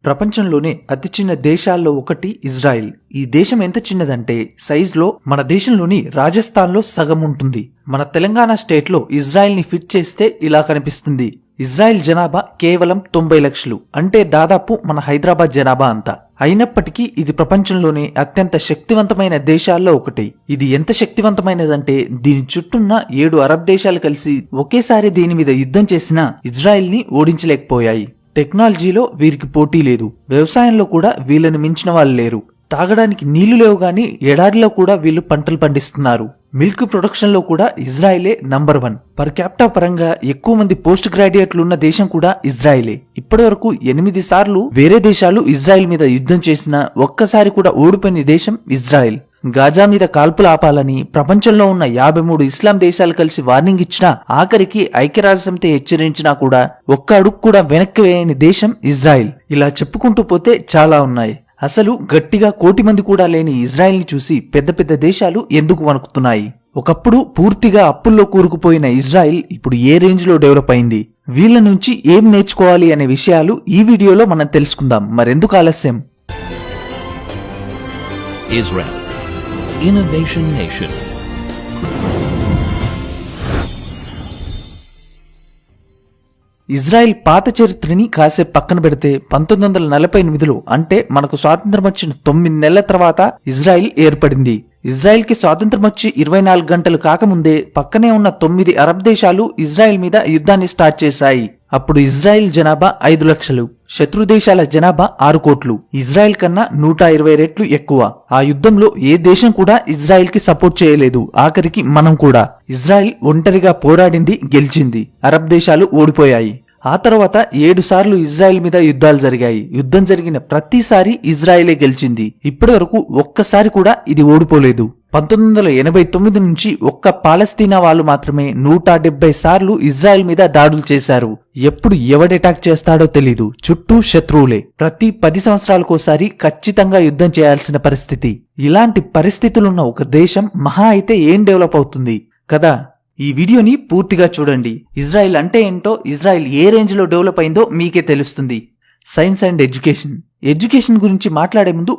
ప్రపంచంలోనే అతి చిన్న దేశాల్లో ఒకటి ఇజ్రాయిల్. ఈ దేశం ఎంత చిన్నదంటే సైజులో మన దేశంలోని రాజస్థాన్లో సగం ఉంటుంది. మన తెలంగాణ స్టేట్లో ఇజ్రాయిల్ ని ఫిట్ చేస్తే ఇలా కనిపిస్తుంది. ఇజ్రాయిల్ జనాభా కేవలం 90 లక్షలు, అంటే దాదాపు మన హైదరాబాద్ జనాభా అంతా. అయినప్పటికీ ఇది ప్రపంచంలోనే అత్యంత శక్తివంతమైన దేశాల్లో ఒకటి. ఇది ఎంత శక్తివంతమైనదంటే దీని చుట్టూన్న 7 అరబ్ దేశాలు కలిసి ఒకేసారి దీని మీద యుద్ధం చేసినా ఇజ్రాయిల్ ని ఓడించలేకపోయాయి. టెక్నాలజీలో వీరికి పోటీ లేదు, వ్యవసాయంలో కూడా వీళ్ళని మించిన వాళ్ళు లేరు. తాగడానికి నీళ్లు లేవు గాని ఎడారిలో కూడా వీళ్ళు పంటలు పండిస్తున్నారు. మిల్క్ ప్రొడక్షన్ లో కూడా ఇజ్రాయిలే నంబర్ 1. పర్ క్యాపిటా పరంగా ఎక్కువ మంది పోస్ట్ గ్రాడ్యుయేట్లు ఉన్న దేశం కూడా ఇజ్రాయిలే. ఇప్పటి వరకు 8 సార్లు వేరే దేశాలు ఇజ్రాయిల్ మీద యుద్ధం చేసినా ఒక్కసారి కూడా ఓడిపోయిన దేశం ఇజ్రాయిల్. గాజా మీద కాల్పులు ఆపాలని ప్రపంచంలో ఉన్న 53 ఇస్లాం దేశాలు కలిసి వార్నింగ్ ఇచ్చినా, ఆఖరికి ఐక్యరాజ్యసమితి హెచ్చరించినా కూడా ఒక్క అడుగు కూడా వెనక్కి వేయని దేశం ఇజ్రాయిల్. ఇలా చెప్పుకుంటూ పోతే చాలా ఉన్నాయి. అసలు గట్టిగా 1 కోటి మంది కూడా లేని ఇజ్రాయిల్ ని చూసి పెద్ద పెద్ద దేశాలు ఎందుకు వణుకుతున్నాయి? ఒకప్పుడు పూర్తిగా అప్పుల్లో కూరుకుపోయిన ఇజ్రాయిల్ ఇప్పుడు ఏ రేంజ్ లో డెవలప్ అయింది? వీళ్ళ నుంచి ఏం నేర్చుకోవాలి అనే విషయాలు ఈ వీడియోలో మనం తెలుసుకుందాం. మరెందుకు ఆలస్యం? Israel, Innovation Nation. ఇజ్రాయిల్ పాత చరిత్రని కాసేపు పక్కన పెడితే 1948లో అంటే మనకు స్వాతంత్రం వచ్చిన 9 నెలల తర్వాత ఇజ్రాయిల్ ఏర్పడింది. ఇజ్రాయిల్ కి స్వాతంత్రం వచ్చి 24 గంటలు కాకముందే పక్కనే ఉన్న 9 అరబ్ దేశాలు ఇజ్రాయిల్ మీద యుద్ధాన్ని స్టార్ట్ చేశాయి. అప్పుడు ఇజ్రాయిల్ జనాభా 5 లక్షలు, శత్రు దేశాల జనాభా 6 కోట్లు. ఇజ్రాయిల్ కన్నా 120 రెట్లు ఎక్కువ. ఆ యుద్ధంలో ఏ దేశం కూడా ఇజ్రాయిల్ కి సపోర్ట్ చేయలేదు, ఆఖరికి మనం కూడా. ఇజ్రాయిల్ ఒంటరిగా పోరాడింది, గెలిచింది. అరబ్ దేశాలు ఓడిపోయాయి. ఆ తర్వాత 7 సార్లు ఇజ్రాయిల్ మీద యుద్ధాలు జరిగాయి. యుద్ధం జరిగిన ప్రతిసారి ఇజ్రాయిలే గెలిచింది. ఇప్పటి వరకు ఒక్కసారి కూడా ఇది ఓడిపోలేదు. 1989 నుంచి ఒక్క పాలస్తీనా వాళ్ళు మాత్రమే 170 సార్లు ఇజ్రాయెల్ మీద దాడులు చేశారు. ఎప్పుడు ఎవడెటాక్ చేస్తాడో తెలీదు, చుట్టూ శత్రువులే. ప్రతి 10 సంవత్సరాలకోసారి ఖచ్చితంగా యుద్ధం చేయాల్సిన పరిస్థితి. ఇలాంటి పరిస్థితులున్న ఒక దేశం మహా అయితే ఏం డెవలప్ అవుతుంది కదా? ఈ వీడియోని పూర్తిగా చూడండి. ఇజ్రాయిల్ అంటే ఏంటో, ఇజ్రాయిల్ ఏ రేంజ్ లో డెవలప్ అయిందో మీకే తెలుస్తుంది. సైన్స్ అండ్ ఎడ్యుకేషన్ గురించి మాట్లాడే ముందు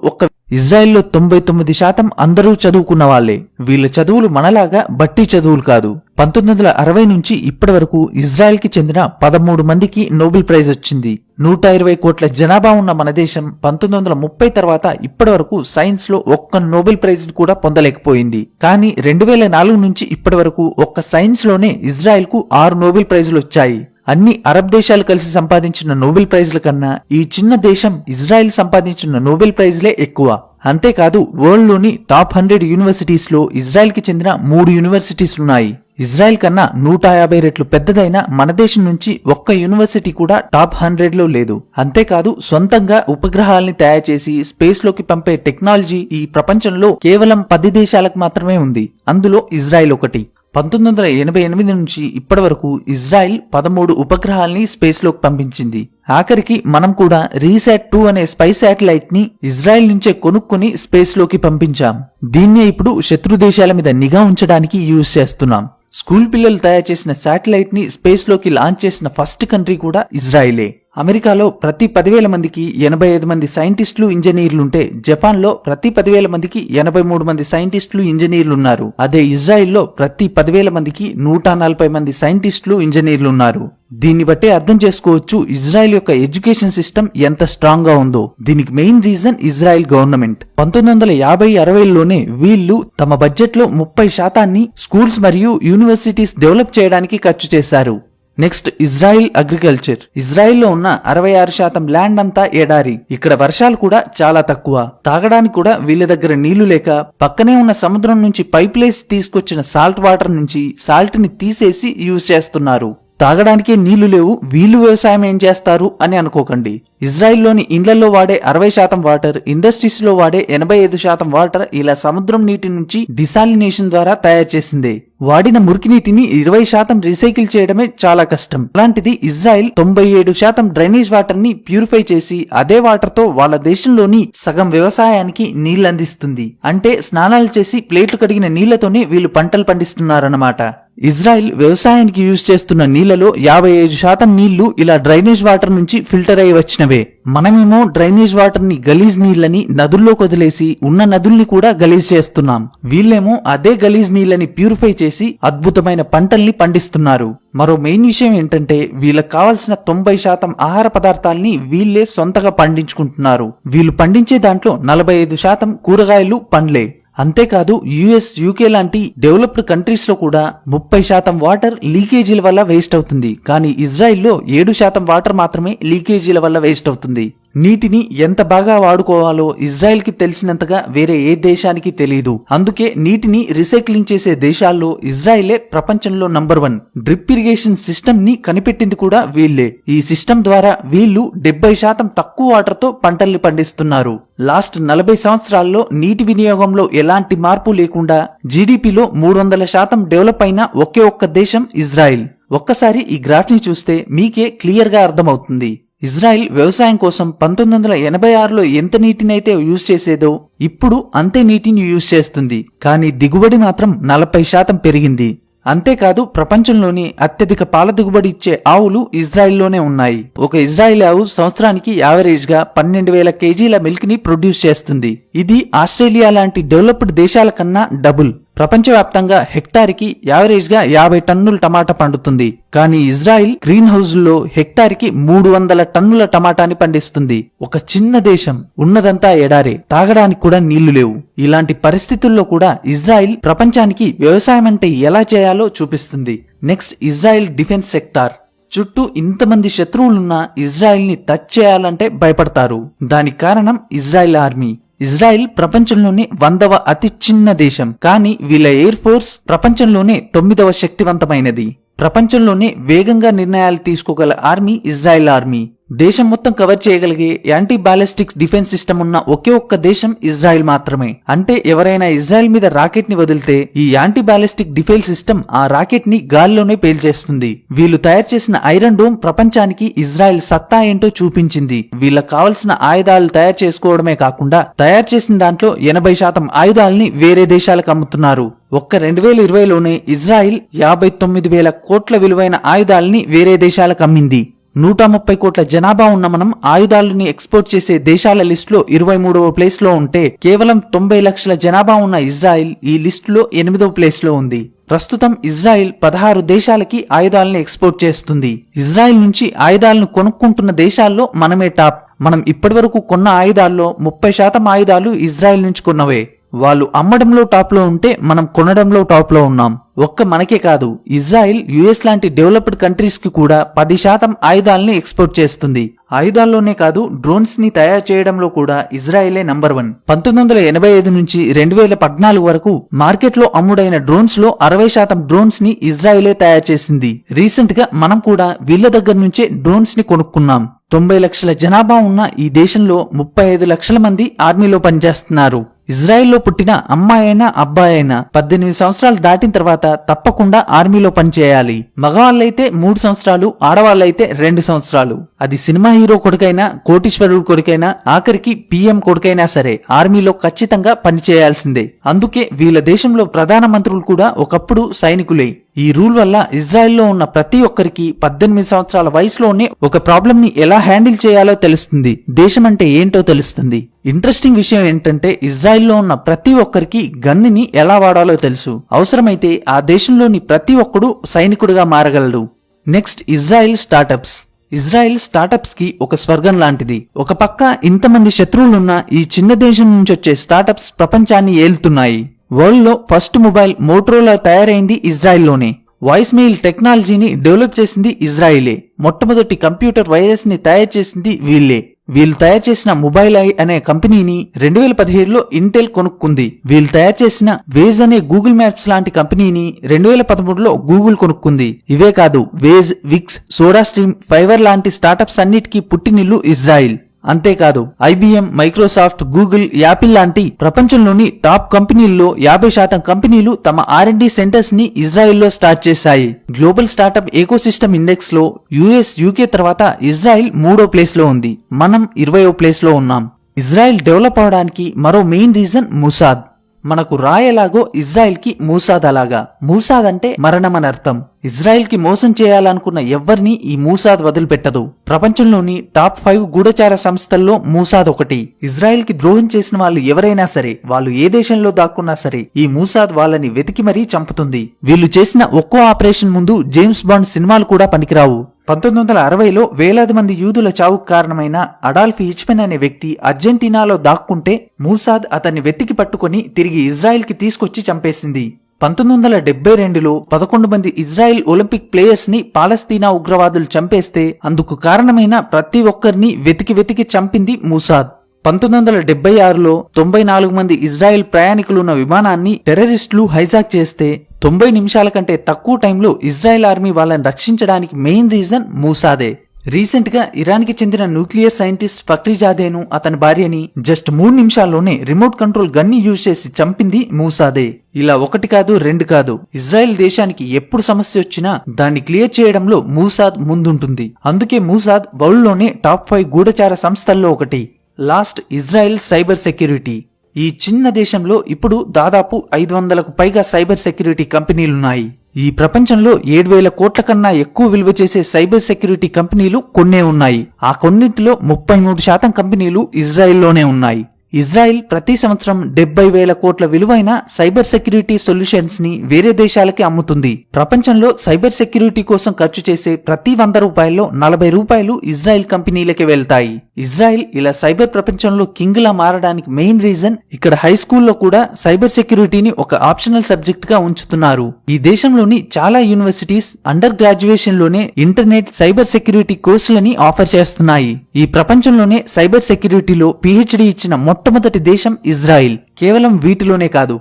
ఇజ్రాయిల్లో 99% అందరూ చదువుకున్న వాళ్లే. వీళ్ళ చదువులు మనలాగా బట్టి చదువులు కాదు. 1960 నుంచి ఇప్పటి వరకు ఇజ్రాయిల్ కి చెందిన 13 మందికి నోబెల్ ప్రైజ్ వచ్చింది. 120 కోట్ల జనాభా ఉన్న మన దేశం 1930 తర్వాత ఇప్పటి వరకు సైన్స్ లో ఒక్క నోబెల్ ప్రైజ్ కూడా పొందలేకపోయింది. కానీ 2004 నుంచి ఇప్పటి వరకు ఒక్క సైన్స్ లోనే ఇజ్రాయిల్ కు 6 నోబెల్ ప్రైజులు వచ్చాయి. అన్ని అరబ్ దేశాలు కలిసి సంపాదించిన నోబెల్ ప్రైజ్ల కన్నా ఈ చిన్న దేశం ఇజ్రాయిల్ సంపాదించిన నోబెల్ ప్రైజ్లే ఎక్కువ. అంతేకాదు, వరల్డ్ లోని టాప్ 100 యూనివర్సిటీస్ లో ఇజ్రాయిల్ కి చెందిన 3 యూనివర్సిటీస్ ఉన్నాయి. ఇజ్రాయిల్ కన్నా 150 రెట్లు పెద్దదైన మన దేశం నుంచి ఒక్క యూనివర్సిటీ కూడా టాప్ 100 లో లేదు. అంతేకాదు, సొంతంగా ఉపగ్రహాల్ని తయారు చేసి స్పేస్ లోకి పంపే టెక్నాలజీ ఈ ప్రపంచంలో కేవలం 10 దేశాలకు మాత్రమే ఉంది. అందులో ఇజ్రాయిల్ ఒకటి. 1988 నుంచి ఇప్పటి వరకు ఇజ్రాయిల్ 13 ఉపగ్రహాల్ని స్పేస్ లోకి పంపించింది. ఆఖరికి మనం కూడా రీసాట్-2 అనే స్పై శాటిలైట్ ని ఇజ్రాయిల్ నుంచే కొనుక్కొని స్పేస్ లోకి పంపించాం. దీన్నే ఇప్పుడు శత్రు దేశాల మీద నిఘా ఉంచడానికి యూజ్ చేస్తున్నాం. స్కూల్ పిల్లలు తయారు చేసిన శాటిలైట్ ని స్పేస్ లోకి లాంచ్ చేసిన ఫస్ట్ కంట్రీ కూడా ఇజ్రాయిలే. అమెరికాలో ప్రతి 10,000 మందికి 85 మంది సైంటిస్టులు, ఇంజనీర్లుంటే జపాన్ లో ప్రతి 10,000 మందికి 83 మంది సైంటిస్టులు, ఇంజనీర్లున్నారు. అదే ఇజ్రాయిల్లో ప్రతి 10,000 మందికి 140 మంది సైంటిస్టులు, ఇంజనీర్లున్నారు. దీన్ని బట్టే అర్థం చేసుకోవచ్చు ఇజ్రాయిల్ యొక్క ఎడ్యుకేషన్ సిస్టమ్ ఎంత స్ట్రాంగ్ గా ఉందో. దీనికి మెయిన్ రీజన్ ఇజ్రాయిల్ గవర్నమెంట్. 1950-60లోనే వీళ్లు తమ బడ్జెట్ లో 30% స్కూల్స్ మరియు యూనివర్సిటీస్ డెవలప్ చేయడానికి ఖర్చు చేశారు. Next, Israel agriculture. ఇజ్రాయిల్లో ఉన్న 66% ల్యాండ్ అంతా ఎడారి. ఇక్కడ వర్షాలు కూడా చాలా తక్కువ. తాగడానికి కూడా వీళ్ళ దగ్గర నీళ్లు లేక పక్కనే ఉన్న సముద్రం నుంచి పైప్లేసి తీసుకొచ్చిన సాల్ట్ వాటర్ నుంచి సాల్ట్ ని తీసేసి యూజ్ చేస్తున్నారు. తాగడానికే నీళ్లు లేవు, వీళ్లు వ్యవసాయం ఏం చేస్తారు అని అనుకోకండి. ఇజ్రాయిల్లోని ఇండ్లలో వాడే 60% వాటర్, ఇండస్ట్రీస్ లో వాడే 85% వాటర్ ఇలా సముద్రం నీటి నుంచి డిసాలినేషన్ ద్వారా తయారు చేసిందే. వాడిన మురికి నీటిని 20% రీసైకిల్ చేయడమే చాలా కష్టం. అలాంటిది ఇజ్రాయిల్ 97% డ్రైనేజ్ వాటర్ ని ప్యూరిఫై చేసి అదే వాటర్ తో వాళ్ళ దేశంలోని సగం వ్యవసాయానికి నీళ్లందిస్తుంది. అంటే స్నానాలు చేసి ప్లేట్లు కడిగిన నీళ్లతోనే వీళ్ళు పంటలు పండిస్తున్నారన్నమాట. ఇజ్రాయెల్ వ్యవసాయానికి యూజ్ చేస్తున్న నీళ్లలో 55% నీళ్లు ఇలా డ్రైనేజ్ వాటర్ నుంచి ఫిల్టర్ అయి వచ్చినవే. మనమేమో డ్రైనేజ్ వాటర్ ని గలీజ్ నీళ్లని నదుల్లోకి వదిలేసి ఉన్న నదుల్ని కూడా గలీజ్ చేస్తున్నాం. వీళ్ళేమో అదే గలీజ్ నీళ్లని ప్యూరిఫై చేసి అద్భుతమైన పంటల్ని పండిస్తున్నారు. మరో మెయిన్ విషయం ఏంటంటే వీళ్ళకి కావాల్సిన 90% ఆహార పదార్థాల్ని వీళ్ళే సొంతగా పండించుకుంటున్నారు. వీళ్ళు పండించే దాంట్లో 45% కూరగాయలు, పండ్లే. అంతేకాదు యుఎస్, యూకే లాంటి డెవలప్డ్ కంట్రీస్ లో కూడా 30% వాటర్ లీకేజీల వల్ల వేస్ట్ అవుతుంది. కానీ ఇజ్రాయిల్లో 7% వాటర్ మాత్రమే లీకేజీల వల్ల వేస్ట్ అవుతుంది. నీటిని ఎంత బాగా వాడుకోవాలో ఇజ్రాయెల్ కి తెలిసినంతగా వేరే ఏ దేశానికి తెలియదు. అందుకే నీటిని రీసైక్లింగ్ చేసే దేశాల్లో ఇజ్రాయెలే ప్రపంచంలో నంబర్ 1. డ్రిప్ ఇరిగేషన్ సిస్టమ్ ని కనిపెట్టింది కూడా వీళ్లే. ఈ సిస్టమ్ ద్వారా వీళ్లు 70% తక్కువ వాటర్ తో పంటల్ని పండిస్తున్నారు. లాస్ట్ 40 సంవత్సరాల్లో నీటి వినియోగంలో ఎలాంటి మార్పు లేకుండా జీడీపీలో 300% డెవలప్ అయిన ఒకే ఒక్క దేశం ఇజ్రాయెల్. ఒక్కసారి ఈ గ్రాఫ్ ని చూస్తే మీకే క్లియర్ గా అర్థమవుతుంది. ఇజ్రాయెల్ వ్యవసాయం కోసం 1986లో ఎంత నీటినైతే యూజ్ చేసేదో ఇప్పుడు అంతే నీటిని యూజ్ చేస్తుంది. కానీ దిగుబడి మాత్రం 40% పెరిగింది. అంతేకాదు ప్రపంచంలోని అత్యధిక పాల దిగుబడి ఇచ్చే ఆవులు ఇజ్రాయెల్లోనే ఉన్నాయి. ఒక ఇజ్రాయెల్ ఆవు సంవత్సరానికి యావరేజ్ గా 12,000 కేజీల మిల్క్ ని ప్రొడ్యూస్ చేస్తుంది. ఇది ఆస్ట్రేలియా లాంటి డెవలప్డ్ దేశాల కన్నా డబుల్. ప్రపంచవ్యాప్తంగా హెక్టార్కి యావరేజ్ గా 50 టన్నుల టమాటా పండుతుంది. కానీ ఇజ్రాయిల్ గ్రీన్ హౌస్లో హెక్టార్కి 300 టన్నుల టమాటాని పండిస్తుంది. ఒక చిన్న దేశం, ఉన్నదంతా ఎడారే, తాగడానికి కూడా నీళ్లు లేవు. ఇలాంటి పరిస్థితుల్లో కూడా ఇజ్రాయిల్ ప్రపంచానికి వ్యవసాయం అంటే ఎలా చేయాలో చూపిస్తుంది. Next, Israel defence sector. చుట్టూ ఇంతమంది శత్రువులున్నా ఇజ్రాయిల్ ని టచ్ చేయాలంటే భయపడతారు. దానికి కారణం ఇజ్రాయిల్ ఆర్మీ. ఇజ్రాయిల్ ప్రపంచంలోనే 100వ అతి చిన్న దేశం. కానీ వీళ్ళ ఎయిర్ ఫోర్స్ ప్రపంచంలోనే 9వ శక్తివంతమైనది. ప్రపంచంలోనే వేగంగా నిర్ణయాలు తీసుకోగల ఆర్మీ ఇజ్రాయిల్ ఆర్మీ. దేశం మొత్తం కవర్ చేయగలిగే యాంటీ బాలిస్టిక్స్ డిఫెన్స్ సిస్టమ్ ఉన్న ఒకే ఒక్క దేశం ఇజ్రాయిల్ మాత్రమే. అంటే ఎవరైనా ఇజ్రాయిల్ మీద రాకెట్ ని వదిలితే ఈ యాంటీ బాలిస్టిక్ డిఫెన్స్ సిస్టమ్ ఆ రాకెట్ ని గాల్లోనే పేల్చేస్తుంది. వీళ్ళు తయారు చేసిన ఐరన్ డోమ్ ప్రపంచానికి ఇజ్రాయిల్ సత్తా ఏంటో చూపించింది. వీళ్ళకి కావలసిన ఆయుధాలు తయారు చేసుకోవడమే కాకుండా తయారు చేసిన దాంట్లో 80% ఆయుధాలని వేరే దేశాలకు అమ్ముతున్నారు. ఒక్క 2020లోనే ఇజ్రాయిల్ 59,000 కోట్ల విలువైన ఆయుధాలని వేరే దేశాలకు అమ్మింది. 130 కోట్ల జనాభా ఉన్న మనం ఆయుధాలని ఎక్స్పోర్ట్ చేసే దేశాల లిస్టులో 23వ ప్లేస్ లో ఉంటే కేవలం 90 లక్షల జనాభా ఉన్న ఇజ్రాయిల్ ఈ లిస్టులో 8వ ప్లేస్ లో ఉంది. ప్రస్తుతం ఇజ్రాయిల్ 16 దేశాలకి ఆయుధాలను ఎక్స్పోర్ట్ చేస్తుంది. ఇజ్రాయిల్ నుంచి ఆయుధాలను కొనుక్కుంటున్న దేశాల్లో మనమే టాప్. మనం ఇప్పటివరకు కొన్న ఆయుధాల్లో 30% ఆయుధాలు ఇజ్రాయిల్ నుంచి కొన్నవే. వాళ్ళు అమ్మడంలో టాప్ లో ఉంటే మనం కొనడంలో టాప్ లో ఉన్నాం. ఒక్క మనకే కాదు, ఇజ్రాయిల్ యుఎస్ లాంటి డెవలప్డ్ కంట్రీస్ కి కూడా 10% ఆయుధాలని ఎక్స్పోర్ట్ చేస్తుంది. ఆయుధాల్లోనే కాదు, డ్రోన్స్ ని తయారు చేయడంలో కూడా ఇజ్రాయిలే నంబర్ 1. 1985 నుంచి 2014 వరకు మార్కెట్ లో అమ్ముడైన డ్రోన్స్ లో 60% డ్రోన్స్ ని ఇజ్రాయిలే తయారు చేసింది. రీసెంట్ గా మనం కూడా వీళ్ళ దగ్గర నుంచే డ్రోన్స్ ని కొనుక్కున్నాం. 90 లక్షల జనాభా ఉన్న ఈ దేశంలో 35 లక్షల మంది ఆర్మీలో పనిచేస్తున్నారు. ఇజ్రాయిల్లో పుట్టిన అమ్మాయైనా అబ్బాయైనా 18 సంవత్సరాలు దాటిన తర్వాత తప్పకుండా ఆర్మీలో పనిచేయాలి. మగవాళ్ళైతే 3 సంవత్సరాలు, ఆడవాళ్ళైతే 2 సంవత్సరాలు. అది సినిమా హీరో కొడుకైనా, కోటీశ్వరుడు కొడుకైనా, ఆఖరికి PM కొడుకైనా సరే ఆర్మీలో ఖచ్చితంగా పనిచేయాల్సిందే. అందుకే వీళ్ళ దేశంలో ప్రధానమంత్రులు కూడా ఒకప్పుడు సైనికులే. ఈ రూల్ వల్ల ఇజ్రాయెల్లో ఉన్న ప్రతి ఒక్కరికి 18 సంవత్సరాల వయసులోనే ఒక ప్రాబ్లం ని ఎలా హ్యాండిల్ చేయాలో తెలుస్తుంది. దేశం అంటే ఏంటో తెలుస్తుంది. ఇంట్రెస్టింగ్ విషయం ఏంటంటే ఇజ్రాయెల్లో ఉన్న ప్రతి ఒక్కరికి గన్నుని ఎలా వాడాలో తెలుసు. అవసరమైతే ఆ దేశంలోని ప్రతి ఒక్కడు సైనికుడిగా మారగలడు. Next, Israel startups. Israel startups కి ఒక స్వర్గం లాంటిది. ఒక పక్క ఇంతమంది శత్రువులున్న ఈ చిన్న దేశం నుంచి వచ్చే స్టార్టప్స్ ప్రపంచాన్ని ఏలుతున్నాయి. వరల్డ్ లో ఫస్ట్ మొబైల్ మోటరోలా తయారైంది ఇజ్రాయెల్లోనే. వాయిస్ మెయిల్ టెక్నాలజీని డెవలప్ చేసింది ఇజ్రాయిలే. మొట్టమొదటి కంప్యూటర్ వైరస్ ని తయారు చేసింది వీళ్లే. వీళ్ళు తయారు చేసిన మొబైల్ ఐ అనే కంపెనీని 2017లో ఇంటెల్ కొనుక్కుంది. వీళ్ళు తయారు చేసిన వేజ్ అనే గూగుల్ మ్యాప్స్ లాంటి కంపెనీని 2013లో గూగుల్ కొనుక్కుంది. ఇవే కాదు, Waze, Wix, SodaStream, Fiverr లాంటి స్టార్టప్స్ అన్నిటికీ పుట్టినిల్లు ఇజ్రాయిల్. అంతేకాదు IBM, మైక్రోసాఫ్ట్, గూగుల్, యాపిల్ లాంటి ప్రపంచంలోని టాప్ కంపెనీల్లో 50% కంపెనీలు తమ R&D సెంటర్స్ ని ఇజ్రాయిల్లో స్టార్ట్ చేశాయి. గ్లోబల్ స్టార్టప్ ఎకోసిస్టమ్ ఇండెక్స్ లో US, UK తర్వాత ఇజ్రాయిల్ 3వ ప్లేస్ లో ఉంది. మనం 20వ ప్లేస్ లో ఉన్నాం. ఇజ్రాయిల్ డెవలప్ అవడానికి మరో మెయిన్ రీజన్ ముసాద్. మనకు రా ఎలాగో ఇజ్రాయెల్ కి మూసాద్ అలాగా. మూసాద్ అంటే మరణం అని అర్థం. ఇజ్రాయెల్ కి మోసం చేయాలనుకున్న ఎవ్వరిని ఈ మూసాద్ వదిలిపెట్టదు. ప్రపంచంలోని టాప్ 5 గూఢచార సంస్థల్లో మూసాద్ ఒకటి. ఇజ్రాయెల్ కి ద్రోహం చేసిన వాళ్ళు ఎవరైనా సరే, వాళ్ళు ఏ దేశంలో దాక్కున్నా సరే, ఈ మూసాద్ వాళ్ళని వెతికి మరీ చంపుతుంది. వీళ్ళు చేసిన ఒక్కో ఆపరేషన్ ముందు జేమ్స్ బాండ్ సినిమాలు కూడా పనికిరావు. 1960లో వేలాది మంది యూదుల చావుకు కారణమైన అడాల్ఫ్ హిచ్మెన్ అనే వ్యక్తి అర్జెంటీనాలో దాక్కుంటే మూసాద్ అతన్ని వెతికి పట్టుకుని తిరిగి ఇజ్రాయెల్ కి తీసుకొచ్చి చంపేసింది. 1972లో 11 మంది ఇజ్రాయెల్ ఒలింపిక్ ప్లేయర్స్ ని పాలస్తీనా ఉగ్రవాదులు చంపేస్తే అందుకు కారణమైన ప్రతి ఒక్కరిని వెతికి చంపింది మూసాద్. 1976లో 94 మంది ఇజ్రాయెల్ ప్రయాణికులున్న విమానాన్ని టెర్రరిస్టులు హైజాక్ చేస్తే 90 నిమిషాల కంటే తక్కువ టైంలో ఇజ్రాయెల్ ఆర్మీ వాళ్ళని రక్షించడానికి మెయిన్ రీజన్ మూసాదే. రీసెంట్ గా ఇరాన్ కి చెందిన న్యూక్లియర్ సైంటిస్ట్ ఫక్రీజాదేను అతని భార్యని జస్ట్ 3 నిమిషాల్లోనే రిమోట్ కంట్రోల్ గన్ని యూజ్ చేసి చంపింది మూసాదే. ఇలా ఒకటి కాదు, రెండు కాదు, ఇజ్రాయెల్ దేశానికి ఎప్పుడు సమస్య వచ్చినా దాన్ని క్లియర్ చేయడంలో మూసాద్ ముందుంటుంది. అందుకే మూసాద్ వరల్డ్ లోనే టాప్ 5 గూఢచార సంస్థల్లో ఒకటి. Last, Israel cyber security. ఈ చిన్న దేశంలో ఇప్పుడు దాదాపు 500కు పైగా సైబర్ సెక్యూరిటీ కంపెనీలున్నాయి. ఈ ప్రపంచంలో 7,000 కోట్ల కన్నా ఎక్కువ విలువ చేసే సైబర్ సెక్యూరిటీ కంపెనీలు కొన్నే ఉన్నాయి. ఆ కొన్నింటిలో 33% కంపెనీలు ఇజ్రాయెల్లోనే ఉన్నాయి. ఇజ్రాయెల్ ప్రతి సంవత్సరం 70,000 కోట్ల విలువైన సైబర్ సెక్యూరిటీ సొల్యూషన్స్ ని వేరే దేశాలకి అమ్ముతుంది. ప్రపంచంలో సైబర్ సెక్యూరిటీ కోసం ఖర్చు చేసే ప్రతి 100 రూపాయల్లో 40 రూపాయలు ఇజ్రాయెల్ కంపెనీలకి వెళ్తాయి. ఇజ్రాయెల్ ఇలా సైబర్ ప్రపంచంలో కింగ్ లా మారడానికి మెయిన్ రీజన్ ఇక్కడ హై స్కూల్లో కూడా సైబర్ సెక్యూరిటీని ఒక ఆప్షనల్ సబ్జెక్ట్ గా ఉంచుతున్నారు. ఈ దేశంలోని చాలా యూనివర్సిటీస్ అండర్ గ్రాడ్యుయేషన్ లోనే ఇంటర్నెట్ సైబర్ సెక్యూరిటీ కోర్సులని ఆఫర్ చేస్తున్నాయి. ఈ ప్రపంచంలోనే సైబర్ సెక్యూరిటీలో పిహెచ్డి ఇచ్చిన మొట్టమొదటి దేశం ఇజ్రాయెల్. కేవలం వీటిలోనే కాదు,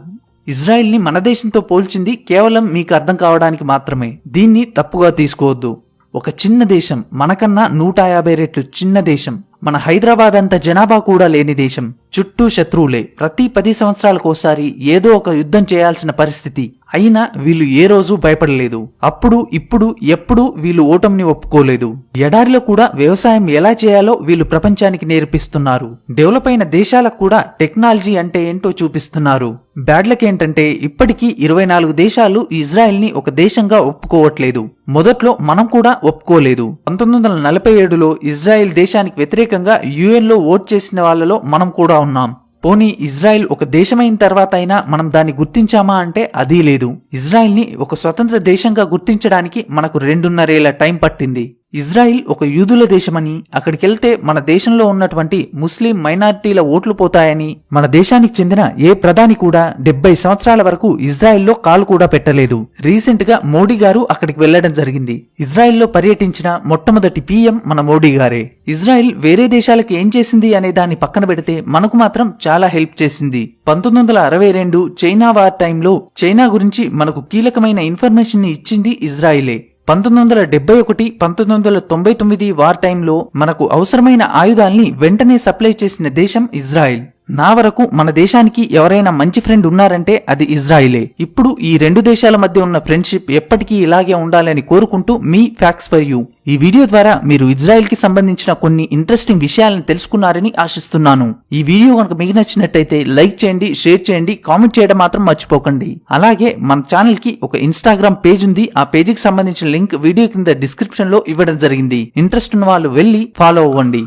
ఇజ్రాయెల్ ని మన దేశంతో పోల్చింది కేవలం మీకు అర్థం కావడానికి మాత్రమే. దీన్ని తప్పుగా తీసుకోవద్దు. ఒక చిన్న దేశం, మనకన్నా 150 రెట్లు చిన్న దేశం, మన హైదరాబాద్ అంత జనాభా కూడా లేని దేశం, చుట్టూ శత్రువులే, ప్రతి 10 సంవత్సరాలకోసారి ఏదో ఒక యుద్ధం చేయాల్సిన పరిస్థితి. అయినా వీళ్ళు ఏ రోజు భయపడలేదు. అప్పుడు ఇప్పుడు ఎప్పుడు వీళ్ళు ఓటమిని ఒప్పుకోలేదు. ఎడారిలో కూడా వ్యవసాయం ఎలా చేయాలో వీళ్ళు ప్రపంచానికి నేర్పిస్తున్నారు. డెవలప్ అయిన దేశాలకు కూడా టెక్నాలజీ అంటే ఏంటో చూపిస్తున్నారు. బ్యాడ్ లక్ ఏంటంటే ఇప్పటికీ 24 దేశాలు ఇజ్రాయెల్ ని ఒక దేశంగా ఒప్పుకోవట్లేదు. మొదట్లో మనం కూడా ఒప్పుకోలేదు. 1947లో ఇజ్రాయెల్ దేశానికి వ్యతిరేకంగా UN లో ఓట్ చేసిన వాళ్ళలో మనం కూడా ఉన్నాం. పోనీ ఇజ్రాయెల్ ఒక దేశమైన తర్వాత అయినా మనం దాన్ని గుర్తించామా అంటే అదీ లేదు. ఇజ్రాయెల్ ని ఒక స్వతంత్ర దేశంగా గుర్తించడానికి మనకు 2.5 ఏళ్ల టైం పట్టింది. ఇజ్రాయెల్ ఒక యూదుల దేశమని, అక్కడికెళ్తే మన దేశంలో ఉన్నటువంటి ముస్లిం మైనారిటీల ఓట్లు పోతాయని మన దేశానికి చెందిన ఏ ప్రధాని కూడా 70 సంవత్సరాల వరకు ఇజ్రాయెల్లో కాలు కూడా పెట్టలేదు. రీసెంట్ గా మోడీ గారు అక్కడికి వెళ్లడం జరిగింది. ఇజ్రాయెల్లో పర్యటించిన మొట్టమొదటి PM మన మోడీ గారే. ఇజ్రాయెల్ వేరే దేశాలకు ఏం చేసింది అనే దాన్ని పక్కన పెడితే మనకు మాత్రం చాలా హెల్ప్ చేసింది. 1962 చైనా వార్ టైంలో చైనా గురించి మనకు కీలకమైన ఇన్ఫర్మేషన్ ని ఇచ్చింది ఇజ్రాయెలే. 1971, 1999 వార్ టైంలో మనకు అవసరమైన ఆయుధాల్ని వెంటనే సప్లై చేసిన దేశం ఇజ్రాయెల్. నా వరకు మన దేశానికి ఎవరైనా మంచి ఫ్రెండ్ ఉన్నారంటే అది ఇజ్రాయెలే. ఇప్పుడు ఈ 2 దేశాల మధ్య ఉన్న ఫ్రెండ్షిప్ ఎప్పటికీ ఇలాగే ఉండాలని కోరుకుంటూ మీ ఫ్యాక్ట్స్ ఫర్ యూ. ఈ వీడియో ద్వారా మీరు ఇజ్రాయెల్ కి సంబంధించిన కొన్ని ఇంట్రెస్టింగ్ విషయాలను తెలుసుకున్నారని ఆశిస్తున్నాను. ఈ వీడియో కనుక మీకు నచ్చినట్టయితే లైక్ చేయండి, షేర్ చేయండి, కామెంట్ చేయడం మాత్రం మర్చిపోకండి. అలాగే మన ఛానల్ కి ఒక ఇన్స్టాగ్రామ్ పేజ్ ఉంది. ఆ పేజీకి సంబంధించిన లింక్ వీడియో కింద డిస్క్రిప్షన్ లో ఇవ్వడం జరిగింది. ఇంట్రెస్ట్ ఉన్న వాళ్ళు వెళ్లి ఫాలో అవ్వండి.